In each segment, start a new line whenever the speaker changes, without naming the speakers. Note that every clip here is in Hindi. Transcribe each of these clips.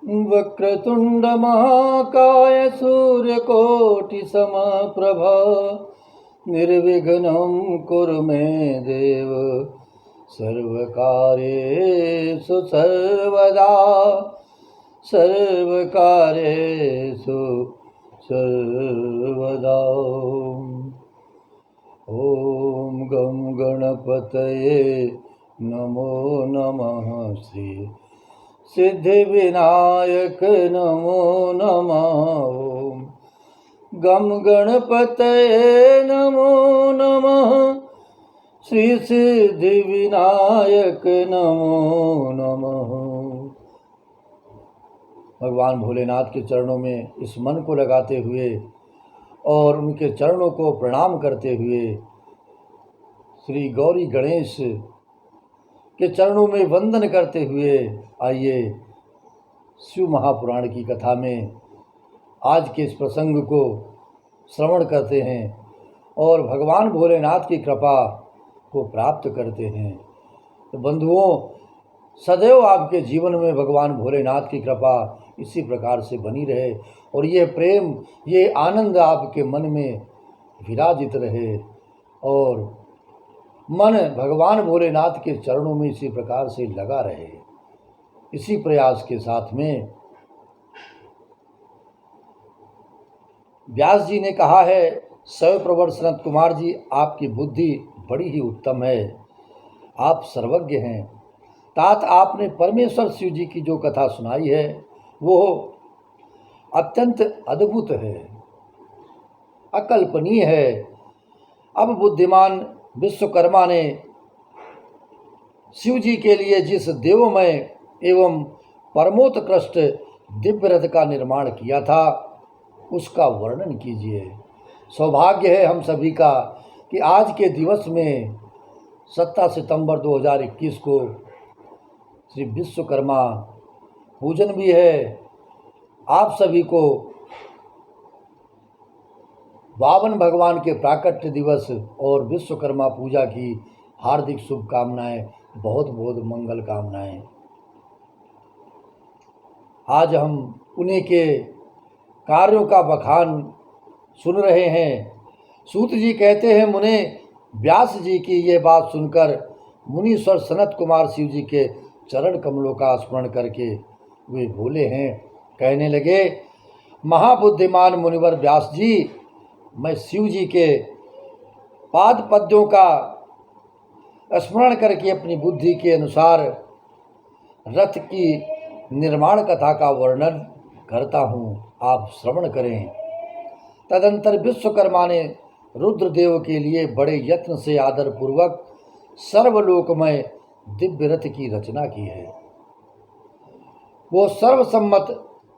वक्रतुंड महाकाय सूर्यकोटि समप्रभा निर्विघ्नं कुरु मे देव सर्वकार्येषु सर्वदा सर्वकार्येषु सर्वदा। ॐ गं गणपतये नमो नमः। श्री सिद्धिविनायक नमो नमः। ॐ गं गणपतये नमो नमः। श्री सिद्धिविनायक नमो नमः। भगवान भोलेनाथ के चरणों में इस मन को लगाते हुए और उनके चरणों को प्रणाम करते हुए श्री गौरी गणेश के चरणों में वंदन करते हुए आइए शिव महापुराण की कथा में आज के इस प्रसंग को श्रवण करते हैं और भगवान भोलेनाथ की कृपा को प्राप्त करते हैं। तो बंधुओं, सदैव आपके जीवन में भगवान भोलेनाथ की कृपा इसी प्रकार से बनी रहे और ये प्रेम, ये आनंद आपके मन में विराजित रहे और मन भगवान भोलेनाथ के चरणों में इसी प्रकार से लगा रहे। इसी प्रयास के साथ में व्यास जी ने कहा है, स्वप्रवर सनत कुमार जी, आपकी बुद्धि बड़ी ही उत्तम है, आप सर्वज्ञ हैं। तात आपने परमेश्वर शिव जी की जो कथा सुनाई है वो अत्यंत अद्भुत है, अकल्पनीय है। अब बुद्धिमान विश्वकर्मा ने शिव जी के लिए जिस देवमय एवं परमोत्कृष्ट दिव्य रथ का निर्माण किया था उसका वर्णन कीजिए। सौभाग्य है हम सभी का कि आज के दिवस में 17 सितंबर 2021 को श्री विश्वकर्मा पूजन भी है। आप सभी को वामन भगवान के प्राकट्य दिवस और विश्वकर्मा पूजा की हार्दिक शुभकामनाएं, बहुत बहुत मंगल कामनाएं। आज हम उन्हीं के कार्यों का बखान सुन रहे हैं। सूत जी कहते हैं, मुने व्यास जी की ये बात सुनकर मुनीश्वर सनत कुमार शिव जी के चरण कमलों का स्मरण करके वे बोले हैं, कहने लगे, महाबुद्धिमान मुनिवर व्यास जी, मैं शिव जी के पाद पद्यों का स्मरण करके अपनी बुद्धि के अनुसार रथ की निर्माण कथा का वर्णन करता हूँ, आप श्रवण करें। तदंतर विश्वकर्मा ने रुद्रदेव के लिए बड़े यत्न से आदरपूर्वक सर्वलोकमय दिव्य रथ की रचना की है। वो सर्वसम्मत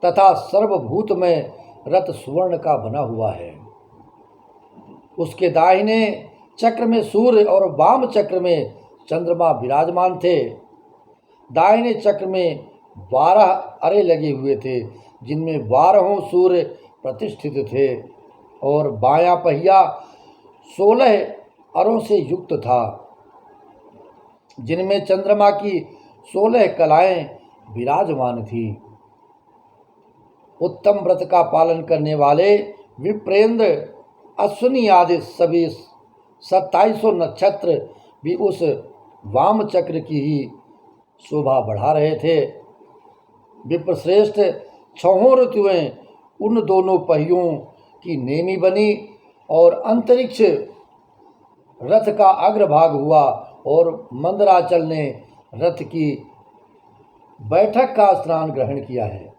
तथा सर्वभूतमय रथ सुवर्ण का बना हुआ है। उसके दाहिने चक्र में सूर्य और वाम चक्र में चंद्रमा विराजमान थे। दाहिने चक्र में 12 अरे लगे हुए थे, जिनमें 12 सूर्य प्रतिष्ठित थे और बायां पहिया 16 अरों से युक्त था, जिनमें चंद्रमा की 16 कलाएं विराजमान थी। उत्तम व्रत का पालन करने वाले विप्रेंद्र, अश्विनी आदि सभी 2700 नक्षत्र भी उस वाम चक्र की ही शोभा बढ़ा रहे थे। विप्रश्रेष्ठ 6 ऋतुएं उन दोनों पहियों की नेमी बनी और अंतरिक्ष रथ का अग्रभाग हुआ और मंदराचल ने रथ की बैठक का स्नान ग्रहण किया है।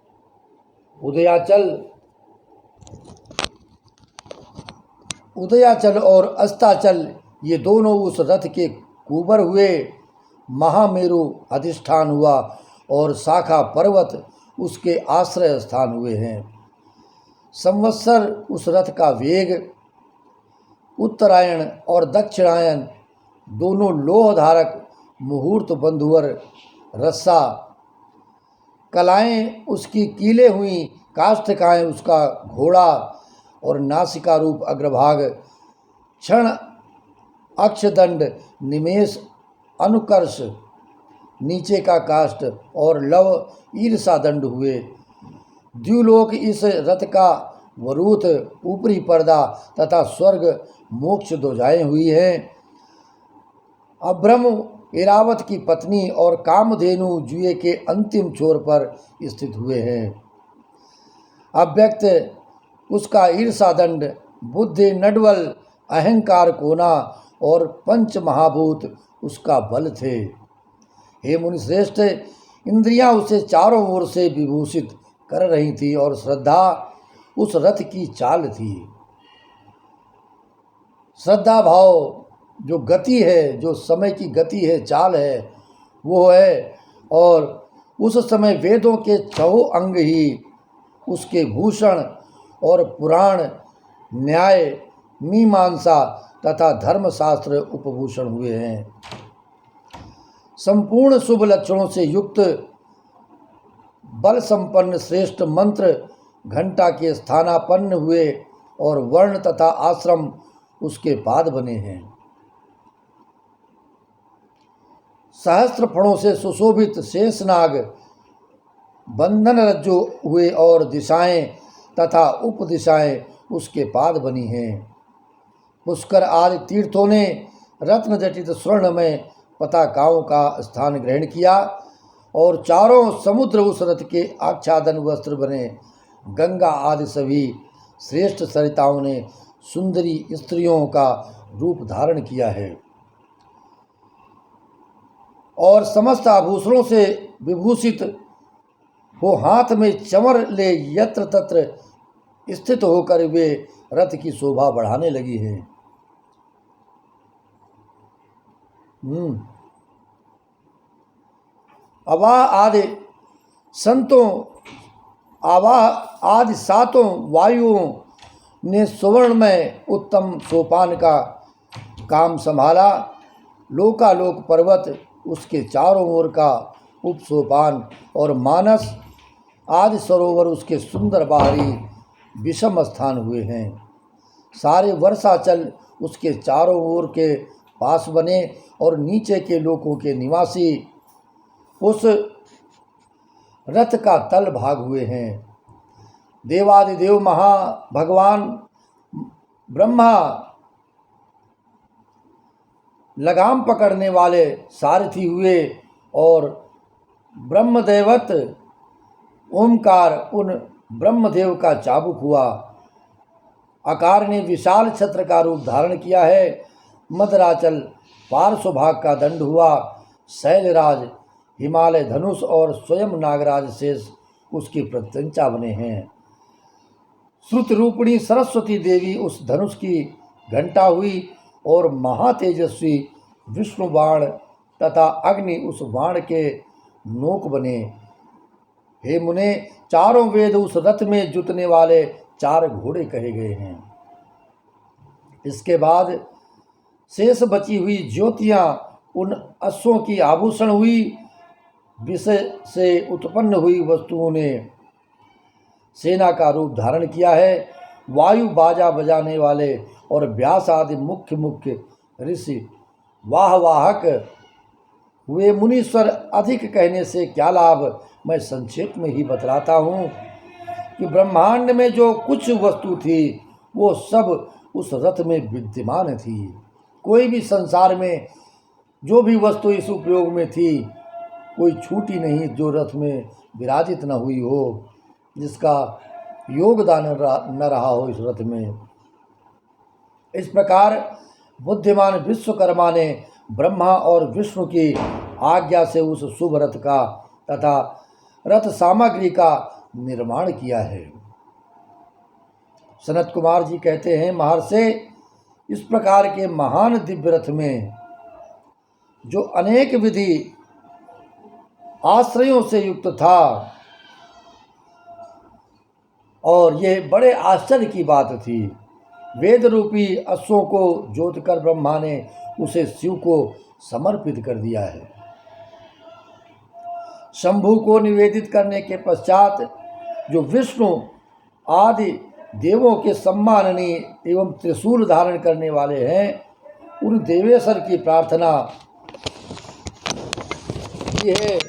उदयाचल और अस्ताचल ये दोनों उस रथ के कुबर हुए। महामेरु अधिष्ठान हुआ और शाखा पर्वत उसके आश्रय स्थान हुए हैं। संवत्सर उस रथ का वेग, उत्तरायण और दक्षिणायन दोनों लोह धारक मुहूर्त बंधुवर रस्सा, कलाएं उसकी कीले हुई काष्ठकाएं उसका घोड़ा और नासिका रूप अग्रभाग, क्षण, अक्षदंड, निमेष, अनुकर्ष, नीचे का काष्ठ और लव ईर्षा दंड हुए। द्युलोक इस रथ का वरूथ, ऊपरी पर्दा तथा स्वर्ग मोक्ष ध्वजाएं हुई हैं। अब्रह्म ऐरावत की पत्नी और कामधेनु जुए के अंतिम छोर पर स्थित हुए हैं। अव्यक्त उसका ईर्षा दंड, बुद्धि नडवल, अहंकार कोना और पंच महाभूत उसका बल थे। हे मुनिश्रेष्ठ, इंद्रियां उसे चारों ओर से विभूषित कर रही थी और श्रद्धा उस रथ की चाल थी। श्रद्धा भाव जो गति है, जो समय की गति है, चाल है, वो है। और उस समय वेदों के छहों अंग ही उसके भूषण और पुराण, न्याय, मीमांसा तथा धर्मशास्त्र उपभूषण हुए हैं। संपूर्ण शुभ लक्षणों से युक्त बल संपन्न श्रेष्ठ मंत्र घंटा के स्थानापन्न हुए और वर्ण तथा आश्रम उसके पाद बने हैं। सहस्त्र फणों से सुशोभित शेषनाग बंधन रज्जु हुए और दिशाएं तथा उपदिशाएं उसके पाद बनी हैं। पुष्कर आदि तीर्थों ने रत्न जटित स्वर्ण में पताकाओं का स्थान ग्रहण किया और चारों समुद्र उस रथ के आच्छादन वस्त्र बने। गंगा आदि सभी श्रेष्ठ सरिताओं ने सुंदरी स्त्रियों का रूप धारण किया है और समस्त आभूषणों से विभूषित हो हाथ में चमर ले यत्र तत्र स्थित होकर वे रथ की शोभा बढ़ाने लगी हैं। आवाह आदि सातों वायुओं ने स्वर्ण में उत्तम सोपान का काम संभाला। लोकालोक पर्वत, उसके चारों ओर का उपसोपान और मानस आदि सरोवर उसके सुंदर बाहरी विषम स्थान हुए हैं। सारे वर्षाचल उसके चारों ओर के पास बने और नीचे के लोकों के निवासी उस रथ का तल भाग हुए हैं। देवादिदेव महा भगवान ब्रह्मा लगाम पकड़ने वाले सारथी हुए और ब्रह्मदेवत ओमकार उन ब्रह्मदेव का चाबुक हुआ। आकार ने विशाल छत्र का रूप धारण किया है। मदराचल पार्श्वभाग का दंड हुआ। शैलराज, हिमालय धनुष और स्वयं नागराज शेष उसकी प्रत्यंचा बने हैं। श्रुत रूपिणी सरस्वती देवी उस धनुष की घंटा हुई और महातेजस्वी विष्णु बाण तथा अग्नि उस बाण के नोक बने। हे मुने, चारों वेद उस रथ में जुतने वाले 4 घोड़े कहे गए हैं। इसके बाद शेष बची हुई ज्योतियां उन अश्वों की आभूषण हुई। विषय से उत्पन्न हुई वस्तुओं ने सेना का रूप धारण किया है। वायु बाजा बजाने वाले और व्यास आदि मुख्य मुख्य ऋषि वाहवाहक हुए। मुनीश्वर, अधिक कहने से क्या लाभ, मैं संक्षेप में ही बतलाता हूँ कि ब्रह्मांड में जो कुछ वस्तु थी वो सब उस रथ में विद्यमान थी। कोई भी संसार में जो भी वस्तु इस उपयोग में थी, कोई छूटी नहीं जो रथ में विराजित न हुई हो, जिसका योगदान न रहा हो इस रथ में। इस प्रकार बुद्धिमान विश्वकर्मा ने ब्रह्मा और विष्णु की आज्ञा से उस शुभ रथ का तथा रथ सामग्री का निर्माण किया है। सनत कुमार जी कहते हैं, महर्षि, इस प्रकार के महान दिव्य रथ में जो अनेक विधि आश्रयों से युक्त था और ये बड़े आश्चर्य की बात थी। वेद रूपी अश्वों को जोतकर ब्रह्मा ने उसे शिव को समर्पित कर दिया है। शंभु को निवेदित करने के पश्चात जो विष्णु आदि देवों के सम्माननीय एवं त्रिशूल धारण करने वाले हैं, उन देवेश्वर की प्रार्थना हुई है।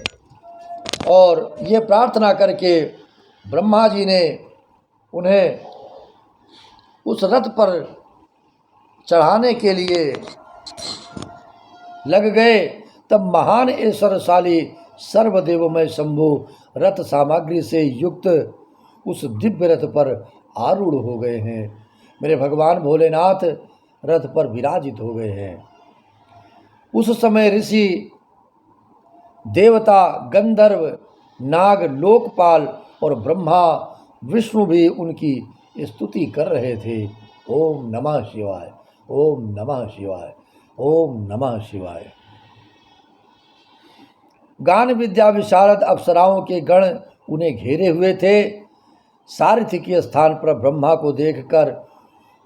और ये प्रार्थना करके ब्रह्मा जी ने उन्हें उस रथ पर चढ़ाने के लिए लग गए। तब महान ऐश्वर्यशाली सर्वदेवमय शंभु रथ सामग्री से युक्त उस दिव्य रथ पर आरूढ़ हो गए हैं। मेरे भगवान भोलेनाथ रथ पर विराजित हो गए हैं। उस समय ऋषि, देवता, गंधर्व, नाग, लोकपाल और ब्रह्मा विष्णु भी उनकी स्तुति कर रहे थे। ओम नमः शिवाय, ओम नमः शिवाय, ओम नमः शिवाय। गान विद्या विशारद अप्सराओं के गण उन्हें घेरे हुए थे। सारथी के स्थान पर ब्रह्मा को देखकर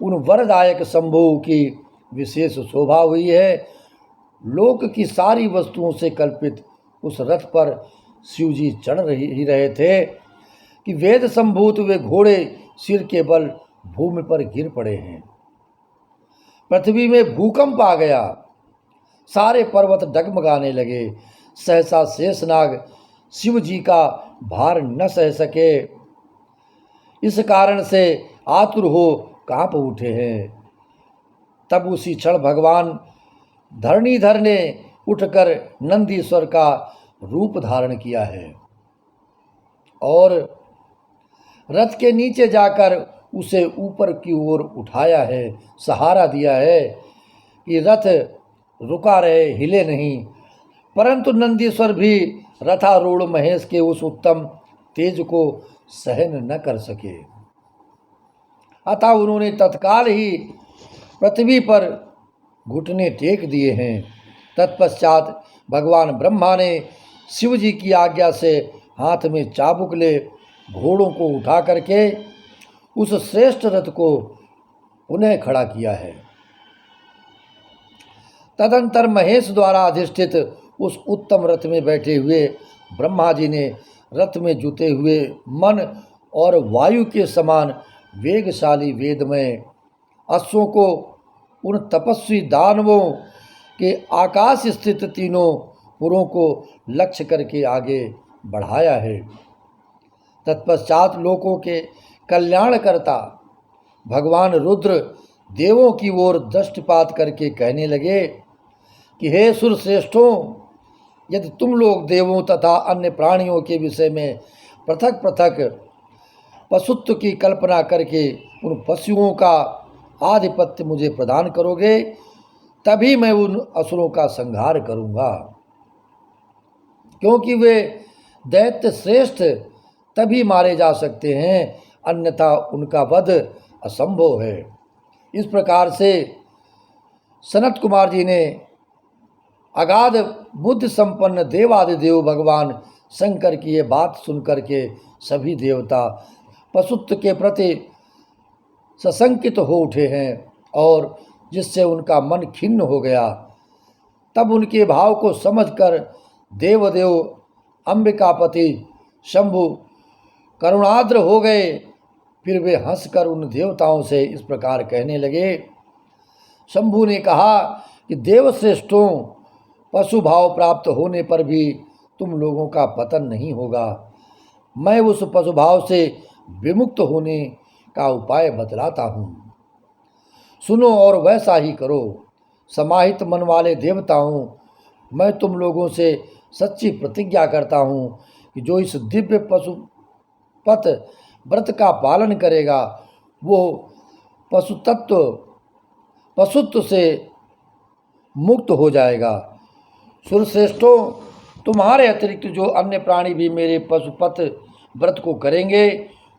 उन वरदायक शंभु की विशेष शोभा हुई है। लोक की सारी वस्तुओं से कल्पित उस रथ पर शिवजी चढ़ ही रहे थे कि वेद संभूत वे घोड़े सिर के बल भूमि पर गिर पड़े हैं। पृथ्वी में भूकंप आ गया, सारे पर्वत डगमगाने लगे। सहसा शेषनाग शिव जी का भार न सह सके, इस कारण से आतुर हो कांप उठे हैं। तब उसी क्षण भगवान धरणीधर ने उठकर नंदीश्वर का रूप धारण किया है और रथ के नीचे जाकर उसे ऊपर की ओर उठाया है, सहारा दिया है कि रथ रुका रहे, हिले नहीं। परंतु नंदीश्वर भी रथारूढ़ महेश के उस उत्तम तेज को सहन न कर सके, अतः उन्होंने तत्काल ही पृथ्वी पर घुटने टेक दिए हैं। तत्पश्चात भगवान ब्रह्मा ने शिव जी की आज्ञा से हाथ में चाबुक ले घोड़ों को उठा करके उस श्रेष्ठ रथ को पुनः खड़ा किया है। तदंतर महेश द्वारा अधिष्ठित उस उत्तम रथ में बैठे हुए ब्रह्मा जी ने रथ में जुते हुए मन और वायु के समान वेगशाली वेदमय अश्वों को उन तपस्वी दानवों के आकाश स्थित तीनों पुरों को लक्ष्य करके आगे बढ़ाया है। तत्पश्चात लोकों के कल्याणकर्ता भगवान रुद्र देवों की ओर दृष्टिपात करके कहने लगे कि हे सुर श्रेष्ठों, यदि तुम लोग देवों तथा अन्य प्राणियों के विषय में पृथक पृथक पशुत्व की कल्पना करके उन पशुओं का आधिपत्य मुझे प्रदान करोगे, तभी मैं उन असुरों का संहार करूंगा, क्योंकि वे दैत्य श्रेष्ठ तभी मारे जा सकते हैं, अन्यथा उनका वध असंभव है। इस प्रकार से सनत कुमार जी ने अगाध बुद्धि संपन्न देवादिदेव भगवान शंकर की ये बात सुनकर के सभी देवता पशुत्व के प्रति सशंकित हो उठे हैं और जिससे उनका मन खिन्न हो गया। तब उनके भाव को समझकर देवदेव अंबिकापति शंभु करुणाद्र हो गए। फिर वे हंसकर उन देवताओं से इस प्रकार कहने लगे। शंभु ने कहा कि देवश्रेष्ठों, पशु भाव प्राप्त होने पर भी तुम लोगों का पतन नहीं होगा। मैं उस पशु भाव से विमुक्त होने का उपाय बतलाता हूँ, सुनो और वैसा ही करो। समाहित मन वाले देवताओं, मैं तुम लोगों से सच्ची प्रतिज्ञा करता हूँ कि जो इस दिव्य पशुपत व्रत का पालन करेगा वो पशुत्व से मुक्त हो जाएगा। सुरश्रेष्ठों, तुम्हारे अतिरिक्त जो अन्य प्राणी भी मेरे पशुपत व्रत को करेंगे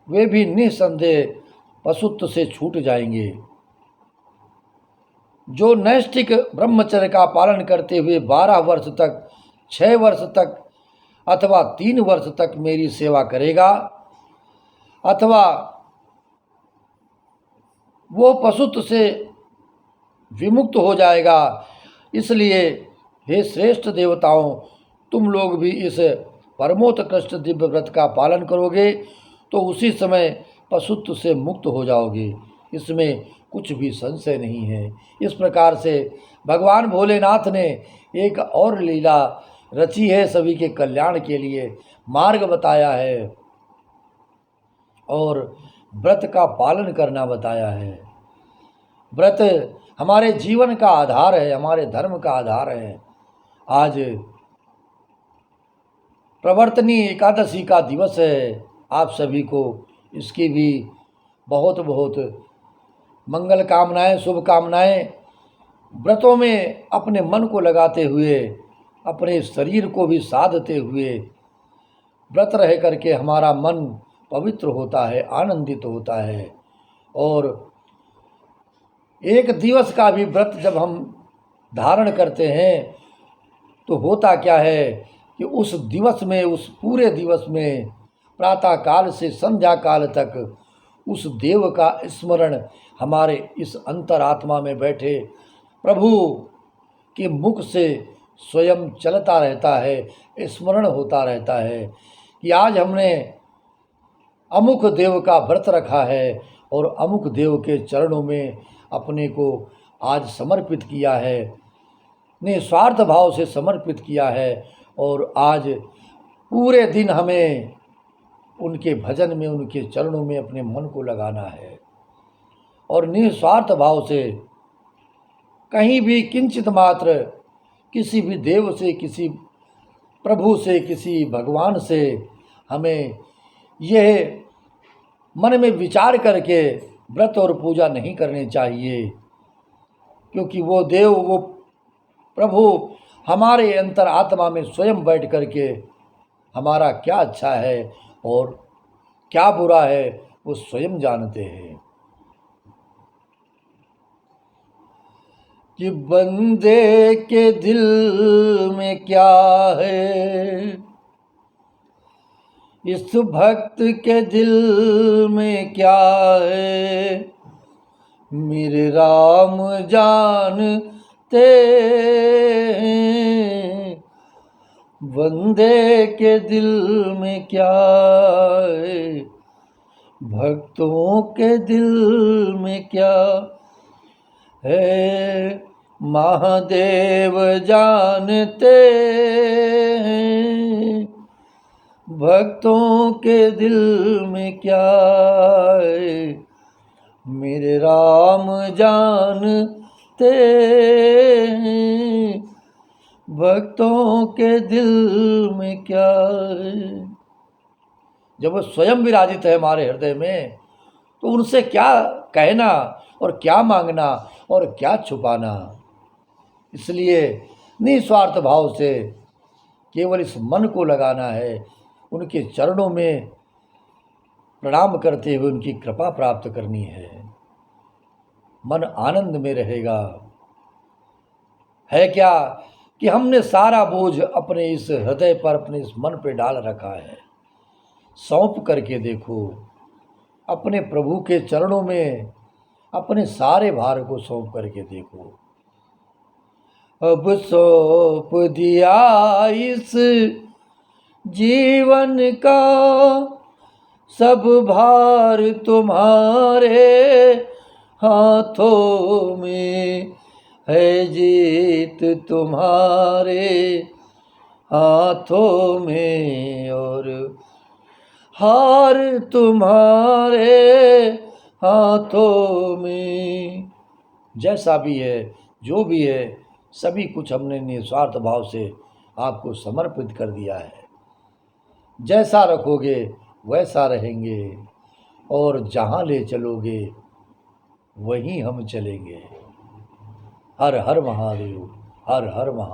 वे भी निसंदेह पशुत्व से छूट जाएंगे। जो नैष्ठिक ब्रह्मचर्य का पालन करते हुए 12 वर्ष तक, 6 वर्ष तक अथवा 3 वर्ष तक मेरी सेवा करेगा, अथवा वो पशुत्व से विमुक्त हो जाएगा। इसलिए हे श्रेष्ठ देवताओं, तुम लोग भी इस परमोत्कृष्ट दिव्य व्रत का पालन करोगे तो उसी समय पशुत्व से मुक्त हो जाओगे, इसमें कुछ भी संशय नहीं है। इस प्रकार से भगवान भोलेनाथ ने एक और लीला रची है, सभी के कल्याण के लिए मार्ग बताया है और व्रत का पालन करना बताया है। व्रत हमारे जीवन का आधार है, हमारे धर्म का आधार है। आज प्रवर्तनी एकादशी का दिवस है। आप सभी को इसकी भी बहुत बहुत मंगल कामनाएं, शुभकामनाएं। व्रतों में अपने मन को लगाते हुए, अपने शरीर को भी साधते हुए व्रत रह करके हमारा मन पवित्र होता है, आनंदित होता है। और एक दिवस का भी व्रत जब हम धारण करते हैं तो होता क्या है कि उस दिवस में, उस पूरे दिवस में प्रातः काल से संध्या काल तक उस देव का स्मरण हमारे इस अंतरात्मा में बैठे प्रभु के मुख से स्वयं चलता रहता है, स्मरण होता रहता है कि आज हमने अमुक देव का व्रत रखा है और अमुक देव के चरणों में अपने को आज समर्पित किया है, निस्वार्थ भाव से समर्पित किया है। और आज पूरे दिन हमें उनके भजन में, उनके चरणों में अपने मन को लगाना है और निस्वार्थ भाव से कहीं भी किंचित मात्र किसी भी देव से, किसी प्रभु से, किसी भगवान से हमें यह मन में विचार करके व्रत और पूजा नहीं करनी चाहिए, क्योंकि वो देव, वो प्रभु हमारे अंतरात्मा में स्वयं बैठ करके हमारा क्या अच्छा है और क्या बुरा है वो स्वयं जानते हैं। कि बंदे के दिल में क्या है, इस भक्त के दिल में क्या है, मेरे राम जानते हैं। बंदे के दिल में क्या है, भक्तों के दिल में क्या है, महादेव जानते हैं। भक्तों के दिल में क्या है, मेरे राम जानते हैं। भक्तों के दिल में क्या है। जब वो स्वयं विराजित है हमारे हृदय में तो उनसे क्या कहना और क्या मांगना और क्या छुपाना। इसलिए निस्वार्थ भाव से केवल इस मन को लगाना है, उनके चरणों में प्रणाम करते हुए उनकी कृपा प्राप्त करनी है। मन आनंद में रहेगा। है क्या कि हमने सारा बोझ अपने इस हृदय पर, अपने इस मन पे डाल रखा है। सौंप करके देखो, अपने प्रभु के चरणों में अपने सारे भार को सौंप करके देखो। अब सौंप दिया इस जीवन का सब भार तुम्हारे हाथों में है, जीत तुम्हारे हाथों में और हार तुम्हारे हाथों में। जैसा भी है, जो भी है, सभी कुछ हमने निस्वार्थ भाव से आपको समर्पित कर दिया है। जैसा रखोगे वैसा रहेंगे और जहाँ ले चलोगे वहीं हम चलेंगे। हर हर महादेव, हर हर महादेव।